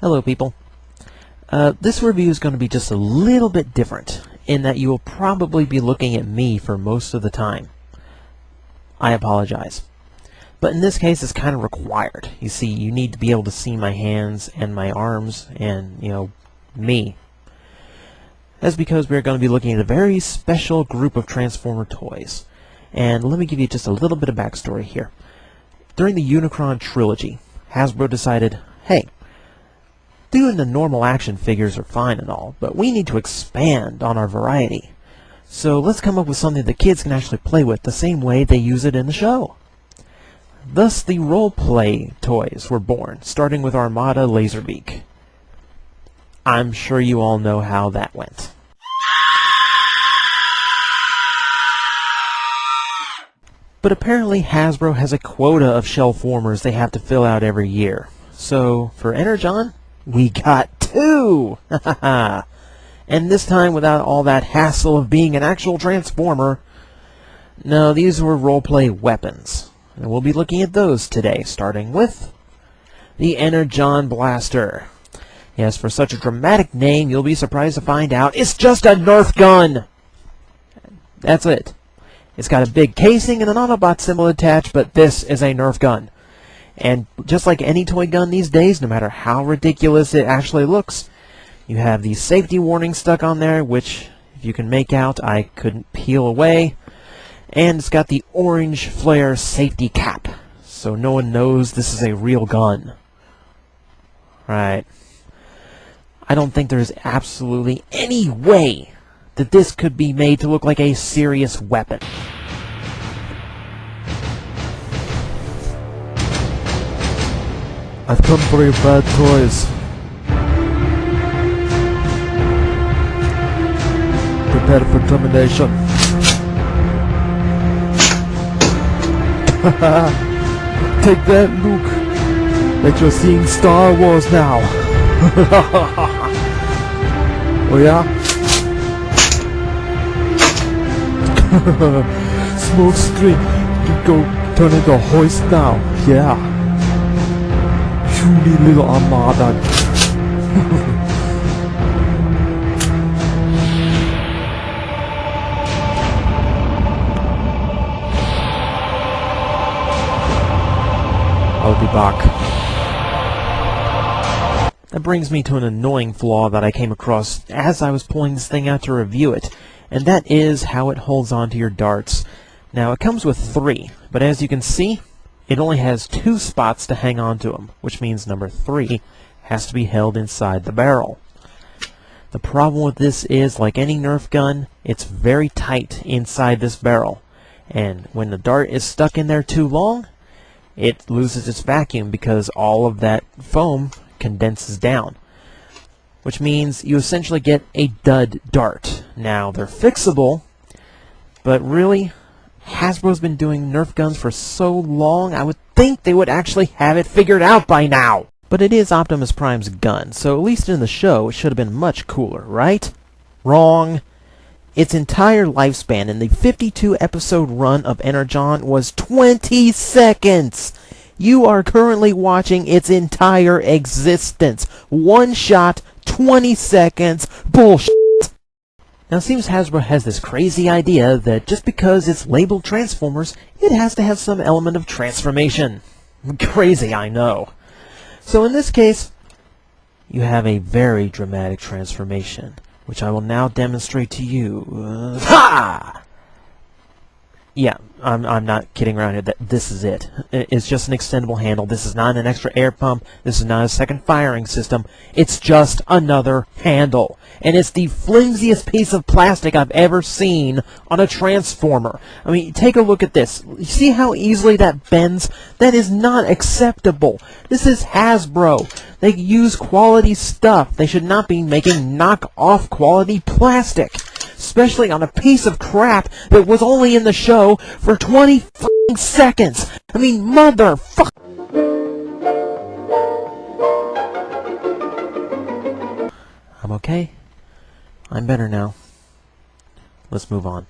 Hello people. This review is going to be just a little bit different in that you will probably be looking at me for most of the time. I apologize. But in this case it's kind of required. You see, you need to be able to see my hands and my arms and, me. That's because we're going to be looking at a very special group of Transformer toys. And let me give you just a little bit of backstory here. During the Unicron trilogy, Hasbro decided, hey, doing the normal action figures are fine and all, but we need to expand on our variety. So let's come up with something the kids can actually play with the same way they use it in the show. Thus, the role-play toys were born, starting with Armada Laserbeak. I'm sure you all know how that went. But apparently Hasbro has a quota of shell formers they have to fill out every year. So, for Energon, we got 2! And this time without all that hassle of being an actual Transformer. No, these were role-play weapons. And we'll be looking at those today, starting with the Energon Blaster. Yes, for such a dramatic name, you'll be surprised to find out it's just a Nerf gun! That's it. It's got a big casing and an Autobot symbol attached, but this is a Nerf gun. And just like any toy gun these days, no matter how ridiculous it actually looks, you have the safety warning stuck on there, which, if you can make out, I couldn't peel away. And it's got the orange flare safety cap, so no one knows this is a real gun. Right. I don't think there's absolutely any way that this could be made to look like a serious weapon. I've come for your bad toys. Prepare for termination. Take that, Luke. Like you're seeing Star Wars now. Oh yeah? Smoke screen. You go turn into a hoist now. Yeah. Truly little Armada. I'll be back. That brings me to an annoying flaw that I came across as I was pulling this thing out to review it, and that is how it holds onto your darts. Now, it comes with 3, but as you can see, it only has 2 spots to hang on to them, which means number 3 has to be held inside the barrel. The problem with this is, like any Nerf gun, it's very tight inside this barrel, and when the dart is stuck in there too long, it loses its vacuum because all of that foam condenses down, which means you essentially get a dud dart. Now, they're fixable, but really, Hasbro's been doing Nerf guns for so long, I would think they would actually have it figured out by now. But it is Optimus Prime's gun, so at least in the show it should have been much cooler, right? Wrong. Its entire lifespan in the 52-episode run of Energon was 20 seconds! You are currently watching its entire existence. One shot, 20 seconds, bullshit! Now it seems Hasbro has this crazy idea that just because it's labeled Transformers, it has to have some element of transformation. Crazy, I know. So in this case, you have a very dramatic transformation, which I will now demonstrate to you. Ha! Yeah, I'm not kidding around here. This is it. It's just an extendable handle. This is not an extra air pump. This is not a second firing system. It's just another handle. And it's the flimsiest piece of plastic I've ever seen on a Transformer. I mean, take a look at this. You see how easily that bends? That is not acceptable. This is Hasbro. They use quality stuff. They should not be making knock-off quality plastic. Especially on a piece of crap that was only in the show for 20 f***ing seconds. I mean, motherfucker. I'm okay. I'm better now. Let's move on.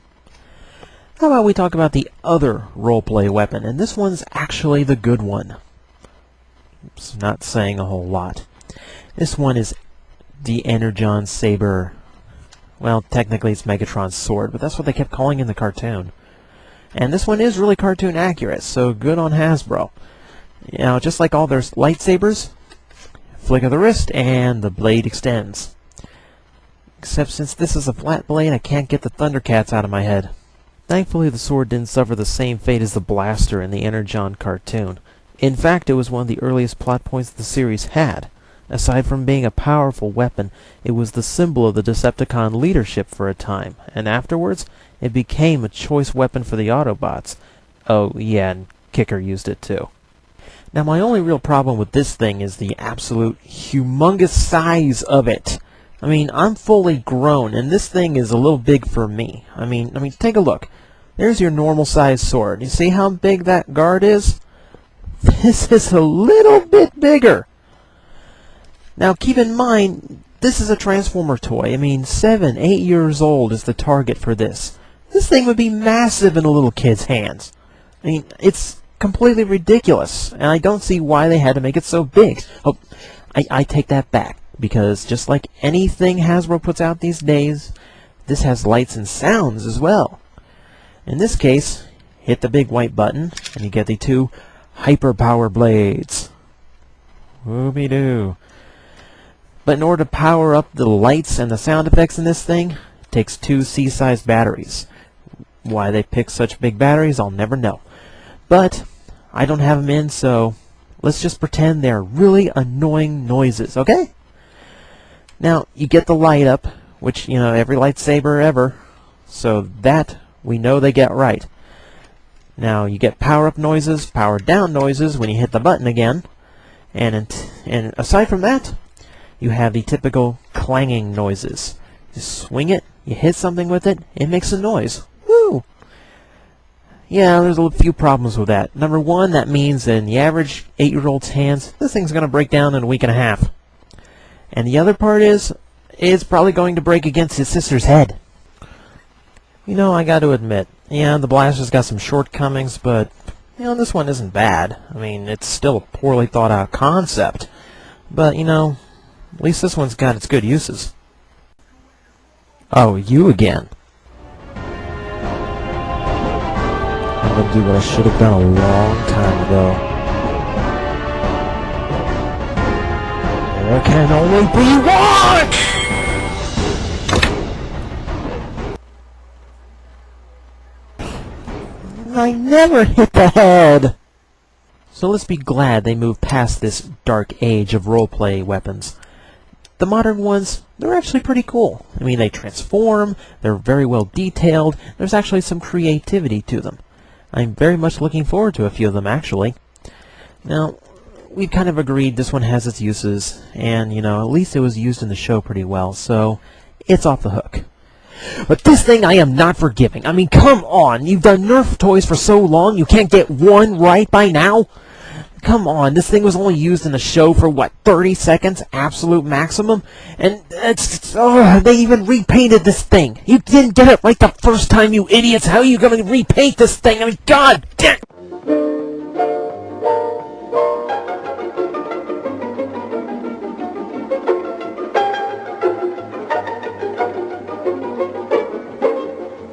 How about we talk about the other roleplay weapon, and this one's actually the good one. It's not saying a whole lot. This one is the Energon Saber. Well, technically it's Megatron's sword, but that's what they kept calling in the cartoon. And this one is really cartoon accurate, so good on Hasbro. You know, just like all their lightsabers, flick of the wrist and the blade extends. Except since this is a flat blade, I can't get the Thundercats out of my head. Thankfully, the sword didn't suffer the same fate as the blaster in the Energon cartoon. In fact, it was one of the earliest plot points the series had. Aside from being a powerful weapon, it was the symbol of the Decepticon leadership for a time, and afterwards, it became a choice weapon for the Autobots. Oh, yeah, and Kicker used it too. Now, my only real problem with this thing is the absolute humongous size of it. I mean, I'm fully grown, and this thing is a little big for me. I mean, take a look. There's your normal size sword. You see how big that guard is? This is a little bit bigger. Now, keep in mind, this is a Transformer toy. I mean, 7, 8 years old is the target for this. This thing would be massive in a little kid's hands. I mean, it's completely ridiculous, and I don't see why they had to make it so big. Oh, I take that back, because just like anything Hasbro puts out these days, this has lights and sounds as well. In this case, hit the big white button, and you get the 2 hyper power blades. Whoopie-doo. But in order to power up the lights and the sound effects in this thing, it takes 2 C-sized batteries. Why they pick such big batteries, I'll never know. But I don't have them in, so let's just pretend they're really annoying noises, okay? Now, you get the light up, which, you know, every lightsaber ever, so that we know they get right. Now, you get power-up noises, power-down noises when you hit the button again, and aside from that, you have the typical clanging noises. You swing it, you hit something with it, it makes a noise. Woo! Yeah, there's a few problems with that. Number one, that means that in the average 8-year-old's hands, this thing's going to break down in a week and a half. And the other part is, it's probably going to break against his sister's head. You know, I got to admit, yeah, the blaster's got some shortcomings, but, you know, this one isn't bad. I mean, it's still a poorly thought out concept. But, you know, at least this one's got its good uses. Oh, you again. I'm gonna do what I should have done a long time ago. There can only be one! I never hit the head! So let's be glad they moved past this dark age of roleplay weapons. The modern ones, they're actually pretty cool. I mean, they transform, they're very well detailed, there's actually some creativity to them. I'm very much looking forward to a few of them, actually. Now, we've kind of agreed this one has its uses, and, you know, at least it was used in the show pretty well, so it's off the hook. But this thing I am not forgiving. I mean, come on, you've done Nerf toys for so long, you can't get one right by now? Come on, this thing was only used in the show for, what, 30 seconds? Absolute maximum? And they even repainted this thing. You didn't get it right the first time, you idiots. How are you going to repaint this thing? I mean, God damn!